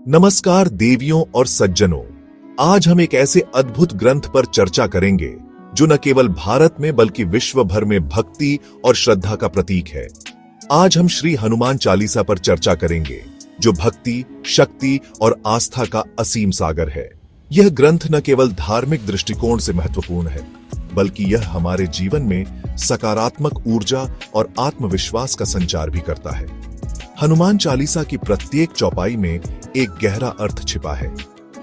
नमस्कार देवियों और सज्जनों, आज हम एक ऐसे अद्भुत ग्रंथ पर चर्चा करेंगे जो न केवल भारत में बल्कि विश्व भर में भक्ति और श्रद्धा का प्रतीक है। आज हम श्री हनुमान चालीसा पर चर्चा करेंगे जो भक्ति, शक्ति और आस्था का असीम सागर है। यह ग्रंथ न केवल धार्मिक दृष्टिकोण से महत्वपूर्ण है बल्कि यह हमारे जीवन में सकारात्मक ऊर्जा और आत्मविश्वास का संचार भी करता है। हनुमान चालीसा की प्रत्येक चौपाई में एक गहरा अर्थ छिपा है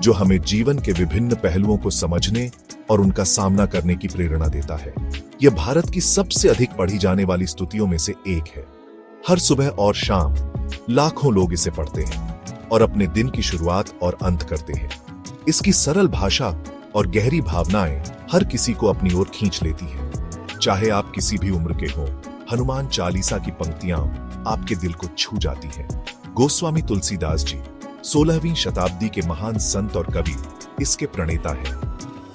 जो हमें जीवन के विभिन्न पहलुओं को समझने और उनका सामना करने की प्रेरणा देता है। यह भारत की सबसे अधिक पढ़ी जाने वाली स्तुतियों में से एक है। हर सुबह और शाम लाखों लोग इसे पढ़ते हैं और अपने दिन की शुरुआत और अंत करते हैं। इसकी सरल भाषा और गहरी भावनाएं हर किसी को अपनी ओर खींच लेती हैं। चाहे आप किसी भी उम्र के हों, हनुमान चालीसा की पंक्तियां आपके दिल को छू जाती हैं। गोस्वामी तुलसीदास जी 16वीं शताब्दी के महान संत और कवि इसके प्रणेता हैं।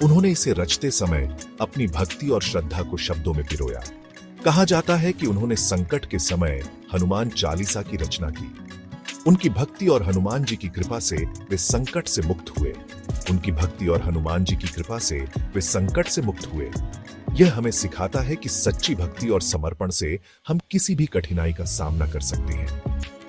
उन्होंने इसे रचते समय अपनी भक्ति और श्रद्धा को शब्दों में पिरोया। कहा जाता है कि उन्होंने संकट के समय हनुमान चालीसा की रचना की। उनकी भक्ति और हनुमान जी की कृपा से वे संकट से मुक्त हुए। उनकी भक्ति और हनुमान जी की कृपा से वे संकट से मुक्त हुए। यह हमें सिखाता है कि सच्ची भक्ति और समर्पण से हम किसी भी कठिनाई का सामना कर सकते हैं।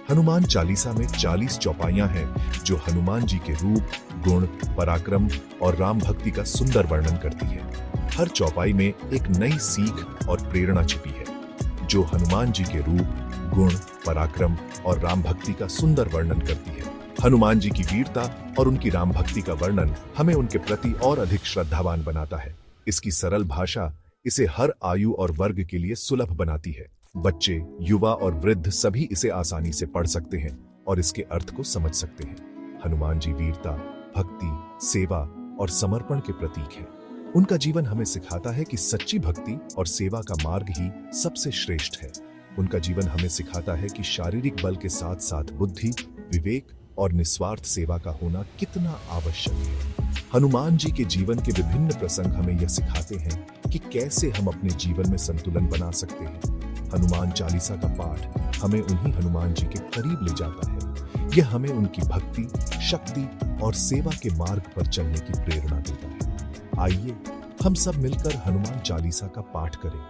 हनुमान चालीसा में 40 चौपाइयां हैं जो हनुमान जी के रूप, गुण, पराक्रम और राम भक्ति का सुंदर वर्णन करती है। हर चौपाई में एक नई सीख और प्रेरणा छिपी है जो हनुमान जी के रूप, गुण, पराक्रम और राम भक्ति का सुंदर वर्णन करती है। हनुमान जी की वीरता और उनकी राम भक्ति का वर्णन हमें उनके प्रति और अधिक श्रद्धावान बनाता है। इसकी सरल भाषा इसे हर आयु और वर्ग के लिए सुलभ बनाती है। बच्चे, युवा और वृद्ध सभी इसे आसानी से पढ़ सकते हैं और इसके अर्थ को समझ सकते हैं। हनुमान जी वीरता, भक्ति, सेवा और समर्पण के प्रतीक हैं। उनका जीवन हमें सिखाता है कि सच्ची भक्ति और सेवा का मार्ग ही सबसे श्रेष्ठ है। उनका जीवन हमें सिखाता है कि शारीरिक बल के साथ साथ बुद्धि, विवेक और निस्वार्थ सेवा का होना कितना आवश्यक है। हनुमान जी के जीवन के विभिन्न प्रसंग हमें यह सिखाते हैं कि कैसे हम अपने जीवन में संतुलन बना सकते हैं। हनुमान चालीसा का पाठ हमें उन्हीं हनुमान जी के करीब ले जाता है। यह हमें उनकी भक्ति, शक्ति और सेवा के मार्ग पर चलने की प्रेरणा देता है। आइए हम सब मिलकर हनुमान चालीसा का पाठ करें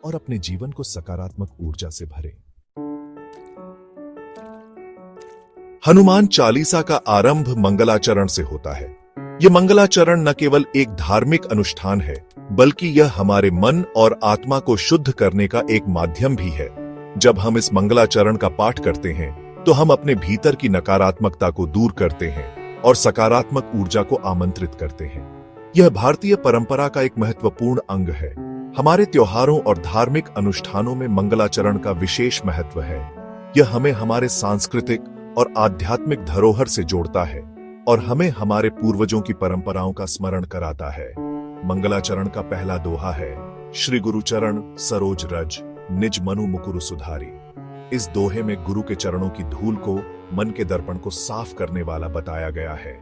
और अपने जीवन को सकारात्मक ऊर्जा से भरें। हनुमान चालीसा का आरंभ मंगलाचरण से होता है। यह मंगलाचरण न केवल एक धार्मिक अनुष्ठान है बल्कि यह हमारे मन और आत्मा को शुद्ध करने का एक माध्यम भी है। जब हम इस मंगलाचरण का पाठ करते हैं तो हम अपने भीतर की नकारात्मकता को दूर करते हैं और सकारात्मक ऊर्जा को आमंत्रित करते हैं। यह भारतीय परंपरा का एक महत्वपूर्ण अंग है। हमारे त्योहारों और धार्मिक अनुष्ठानों में मंगलाचरण का विशेष महत्व है। यह हमें हमारे सांस्कृतिक और आध्यात्मिक धरोहर से जोड़ता है और हमें हमारे पूर्वजों की परंपराओं का स्मरण कराता है। मंगलाचरण का पहला दोहा है, श्री गुरु चरण सरोज रज, निज मनु मुकुरु सुधारी। इस दोहे में गुरु के चरणों की धूल को मन के दर्पण को साफ करने वाला बताया गया है।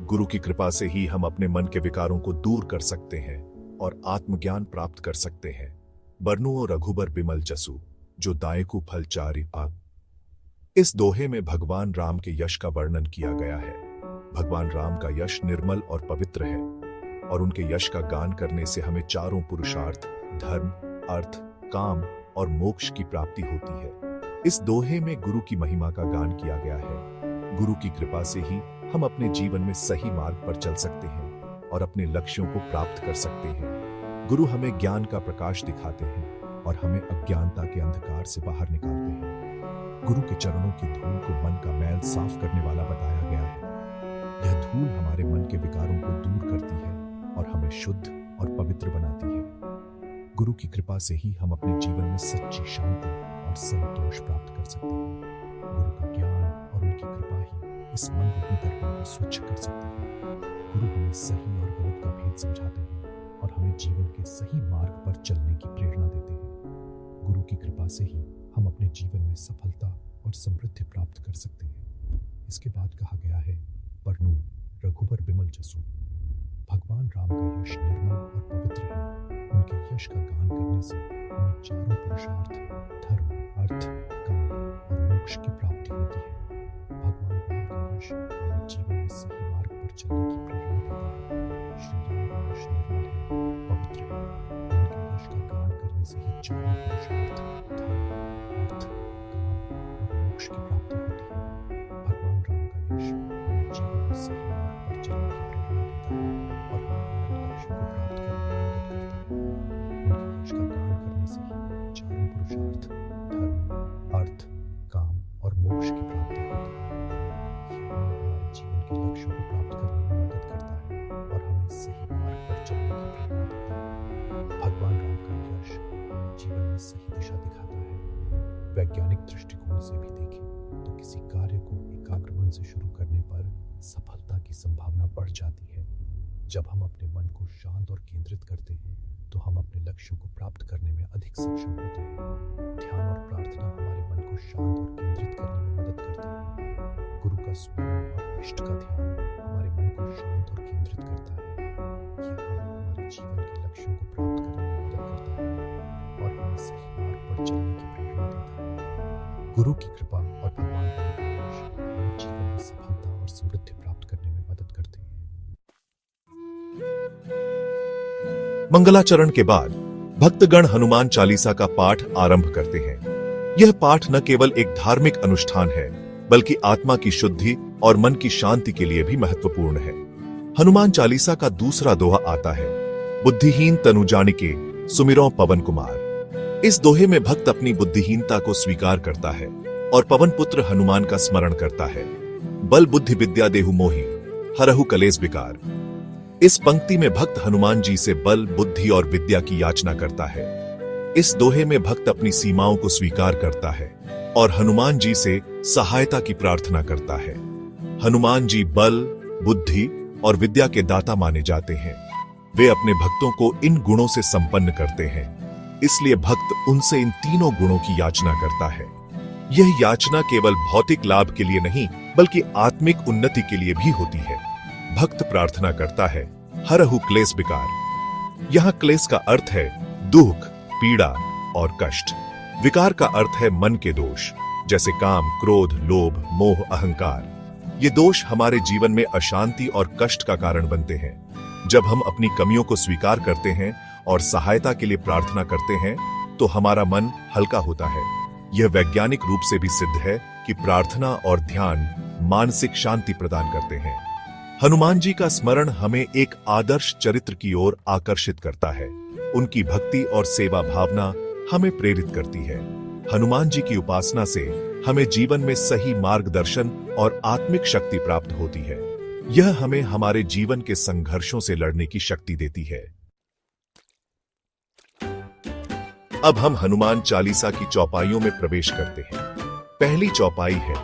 गुरु की कृपा से ही हम अपने मन के विकारों को दूर कर सकते हैं और आत्मज्ञान प्राप्त कर सकते हैं। बरनुओ रघुबर बिमल जसु, जो दायकु फल चारि आ। इस दोहे में भगवान राम के यश का वर्णन किया गया है। भगवान राम का यश निर्मल और पवित्र है और उनके यश का गान करने से हमें चारों पुरुषार्थ, धर्म, अर्थ, काम और मोक्ष की प्राप्ति होती है। इस दोहे में गुरु की महिमा का गान किया गया है। गुरु की कृपा से ही हम अपने जीवन में सही मार्ग पर चल सकते हैं और अपने लक्ष्यों को प्राप्त कर सकते हैं। गुरु हमें ज्ञान का प्रकाश दिखाते हैं और हमें अज्ञानता के अंधकार से बाहर निकालते हैं। गुरु के चरणों की धूल को मन का मैल साफ करने वाला बताया गया है। यह धूल हमारे मन के विकारों को दूर करती है और हमें शुद्ध और पवित्र बनाती है। गुरु की कृपा से ही हम अपने जीवन में सच्ची शांति और संतोष प्राप्त कर सकते हैं। गुरु का ज्ञान और उनकी कृपा ही इस मन रूपी दर्पण को स्वच्छ कर सकती है। गुरु हमें सही और गलत का भेद समझाते हैं और हमें जीवन के सही मार्ग पर चलने की प्रेरणा देते हैं। गुरु की कृपा से ही हम अपने जीवन में सफलता और समृद्धि प्राप्त कर सकते हैं। इसके बाद कहा गया है, बरनु रघुबर बिमल जसु। भगवान राम का यश निर्मल और पवित्र है। उनके यश का गान करने से हमें चारों पुरुषार्थ, धर्म, अर्थ, काम और मोक्ष की प्राप्ति होती है। भगवान राम का यश हमें जीवन में सही मार्ग पर चलने की प्रेरणा देता है। श्री राम का यश निर्मल है, पवित्र है। उनके यश का गान करने से ही चारों पुरुषार्थ, धर्म, अर्थ, काम और मोक्ष की प्राप्ति होती है। भगवान राम का यश हमें जीवन में सही मार्ग पर चलने की प्रेरणा देता है और हमें हमारे लक्ष्यों को प्राप्त करने में मदद करता है। उनके यश का गान करने से ही चारों पुरुषार्थ, धर्म, अर्थ, काम और मोक्ष की प्राप्ति होती है। ये हमें हमारे जीवन के लक्ष्यों को प्राप्त करने में मदद करता है और हमें सही मार्ग पर चलने की प्रेरणा देता है। भगवान राम का यश हमें जीवन में सही दिशा दिखाता है। वैज्ञानिक दृष्टिकोण से भी देखें तो किसी कार्य को एकाग्र मन से शुरू करने पर सफलता की संभावना बढ़ जाती है। जब हम अपने मन को शांत और केंद्रित करते हैं तो हम अपने लक्ष्यों को प्राप्त करने में अधिक सक्षम होते हैं। ध्यान और प्रार्थना हमारे मन को शांत और केंद्रित करने में मदद करती है। गुरु का स्मरण और इष्ट का ध्यान हमारे मन को शांत और केंद्रित करता है। यह हमें हमारे जीवन के लक्ष्यों को प्राप्त करने में मदद करता है और हमें सही मार्ग पर चलने की प्रेरणा देता है। गुरु की कृपा और भगवान का अनुग्रह हमें जीवन में सफलता और समृद्धि प्राप्त करने में मदद करते हैं। मंगलाचरण के बाद भक्तगण हनुमान चालीसा का पाठ आरंभ करते हैं। यह पाठ न केवल एक धार्मिक अनुष्ठान है, बल्कि आत्मा की शुद्धि और मन की शांति के लिए भी महत्वपूर्ण है। हनुमान चालीसा का दूसरा दोहा आता है, बुद्धिहीन तनु जानिके सुमिरौ पवन कुमार। इस दोहे में भक्त अपनी बुद्धिहीनता को स्वीकार करता है और पवन पुत्र हनुमान का स्मरण करता है। बल बुद्धि विद्या देहु मोहि, हरहु कलेस विकार। इस पंक्ति में भक्त हनुमान जी से बल, बुद्धि और विद्या की याचना करता है। इस दोहे में भक्त अपनी सीमाओं को स्वीकार करता है और हनुमान जी से सहायता की प्रार्थना करता है। हनुमान जी बल, बुद्धि और विद्या के दाता माने जाते हैं। वे अपने भक्तों को इन गुणों से संपन्न करते हैं, इसलिए भक्त उनसे इन तीनों गुणों की याचना करता है। यह याचना केवल भौतिक लाभ के लिए नहीं, बल्कि आत्मिक उन्नति के लिए भी होती है। भक्त प्रार्थना करता है, हरहु क्लेश विकार। यहाँ क्लेश का अर्थ है दुख, पीड़ा और कष्ट। विकार का अर्थ है मन के दोष, जैसे काम, क्रोध, लोभ, मोह, अहंकार। ये दोष हमारे जीवन में अशांति और कष्ट का कारण बनते हैं। जब हम अपनी कमियों को स्वीकार करते हैं और सहायता के लिए प्रार्थना करते हैं, तो हमारा मन हल्का होता है। यह वैज्ञानिक रूप से भी सिद्ध है कि प्रार्थना और ध्यान मानसिक शांति प्रदान करते हैं। हनुमान जी का स्मरण हमें एक आदर्श चरित्र की ओर आकर्षित करता है। उनकी भक्ति और सेवा भावना हमें प्रेरित करती है। हनुमान जी की उपासना से हमें जीवन में सही मार्गदर्शन और आत्मिक शक्ति प्राप्त होती है। यह हमें हमारे जीवन के संघर्षों से लड़ने की शक्ति देती है। अब हम हनुमान चालीसा की चौपाइयों में प्रवेश करते हैं। पहली चौपाई है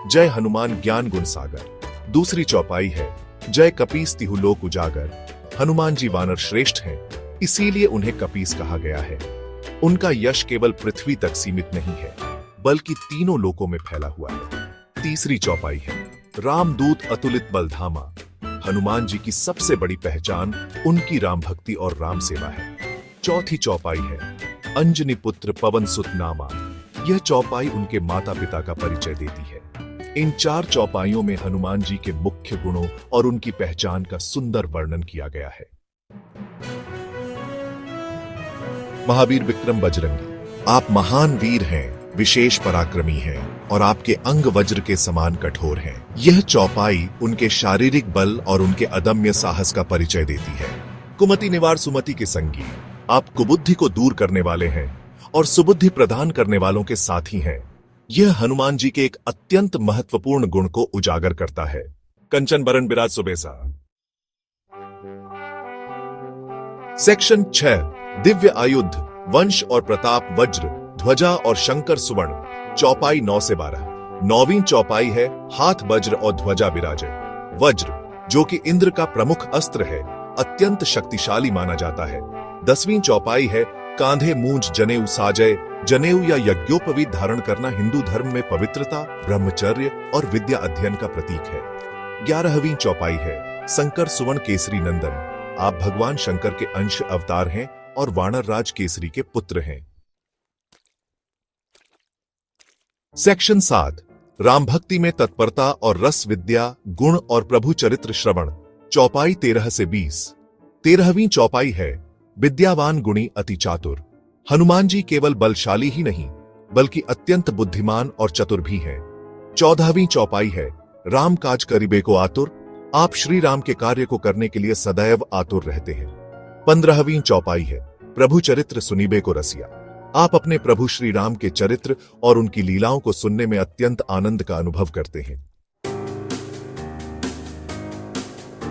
जय हनुमान ज्ञान गुण सागर। दूसरी चौपाई है जय कपीस तिहु लोक उजागर। हनुमान जी वानर श्रेष्ठ हैं, इसीलिए उन्हें कपीस कहा गया है। उनका यश केवल पृथ्वी तक सीमित नहीं है, बल्कि तीनों लोकों में फैला हुआ है। तीसरी चौपाई है रामदूत अतुलित बलधामा। हनुमान जी की सबसे बड़ी पहचान उनकी राम भक्ति और राम सेवा है। चौथी चौपाई है अंजनी पुत्र पवन सुत नामा। यह चौपाई उनके माता पिता का परिचय देती है। इन चार चौपाइयों में हनुमान जी के मुख्य गुणों और उनकी पहचान का सुंदर वर्णन किया गया है। महावीर विक्रम बजरंगी, आप महान वीर हैं, विशेष पराक्रमी हैं और आपके अंग वज्र के समान कठोर हैं। यह चौपाई उनके शारीरिक बल और उनके अदम्य साहस का परिचय देती है। कुमति निवार सुमति के संगी, आप कुबुद्धि को दूर करने वाले हैं और सुबुद्धि प्रदान करने वालों के साथी हैं। यह हनुमान जी के एक अत्यंत महत्वपूर्ण गुण को उजागर करता है। कंचन बरन बिराज सुबेसा। सेक्शन 6 दिव्य आयुध, वंश और प्रताप वज्र, ध्वजा और शंकर सुवर्ण। चौपाई 9 से 12। 9वीं चौपाई है हाथ वज्र और ध्वजा बिराजे। वज्र जो कि इंद्र का प्रमुख अस्त्र है, अत्यंत शक्तिशाली माना जाता है। 10वीं चौपाई है कांधे मूंज जनेऊ साजय। जनेऊ या यज्ञोपवीत धारण करना हिंदू धर्म में पवित्रता, ब्रह्मचर्य और विद्या अध्ययन का प्रतीक है। 11वीं चौपाई है शंकर सुवर्ण केसरी नंदन। आप भगवान शंकर के अंश अवतार हैं और वानर राज केसरी के पुत्र हैं। सेक्शन 7 राम भक्ति में तत्परता और रस विद्या, गुण और प्रभु चरित्र श्रवण। चौपाई 13 से 20। 13वीं चौपाई है विद्यावान गुणी अति चातुर। हनुमान जी केवल बलशाली ही नहीं बल्कि अत्यंत बुद्धिमान और चतुर भी हैं। 14वीं चौपाई है राम काज करिबे को आतुर। आप श्री राम के कार्य को करने के लिए सदैव आतुर रहते हैं। 15वीं चौपाई है प्रभु चरित्र सुनीबे को रसिया। आप अपने प्रभु श्री राम के चरित्र और उनकी लीलाओं को सुनने में अत्यंत आनंद का अनुभव करते हैं।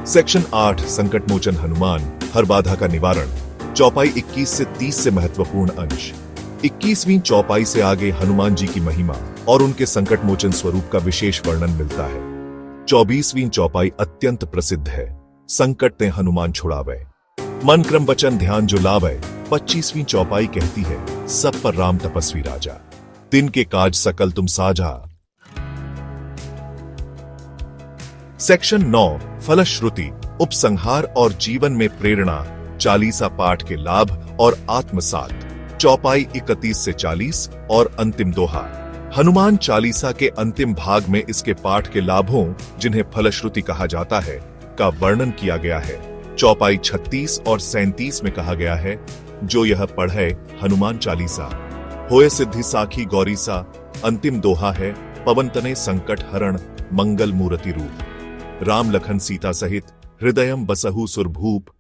सेक्शन 8 संकट मोचन हनुमान, हर बाधा का निवारण। चौपाई 21 से 30 से महत्वपूर्ण अंश। 21वीं चौपाई से आगे हनुमान जी की महिमा और उनके संकट मोचन स्वरूप का विशेष वर्णन मिलता है। 24वीं चौपाई अत्यंत प्रसिद्ध है, संकट ते हनुमान छुड़ावे, मन क्रम वचन ध्यान जो लावे। 25वीं चौपाई कहती है सब पर राम तपस्वी राजा, दिन के काज सकल तुम साझा। सेक्शन 9 फलश्रुति, उपसंहार और जीवन में प्रेरणा। चालीसा पाठ के लाभ और आत्मसात। चौपाई 31 से 40 और अंतिम दोहा। हनुमान चालीसा के अंतिम भाग में इसके पाठ के लाभों, जिन्हें फलश्रुति कहा जाता है, का वर्णन किया गया है। चौपाई 36 और 37 में कहा गया है जो यह पढ़े हनुमान चालीसा होए सिद्धि साखी गौरीसा। अंतिम दोहा है पवन तने संकट हरण मंगल मूर्ति रूप। राम लखन सीता सहित हृदयम बसहु सुरभूप।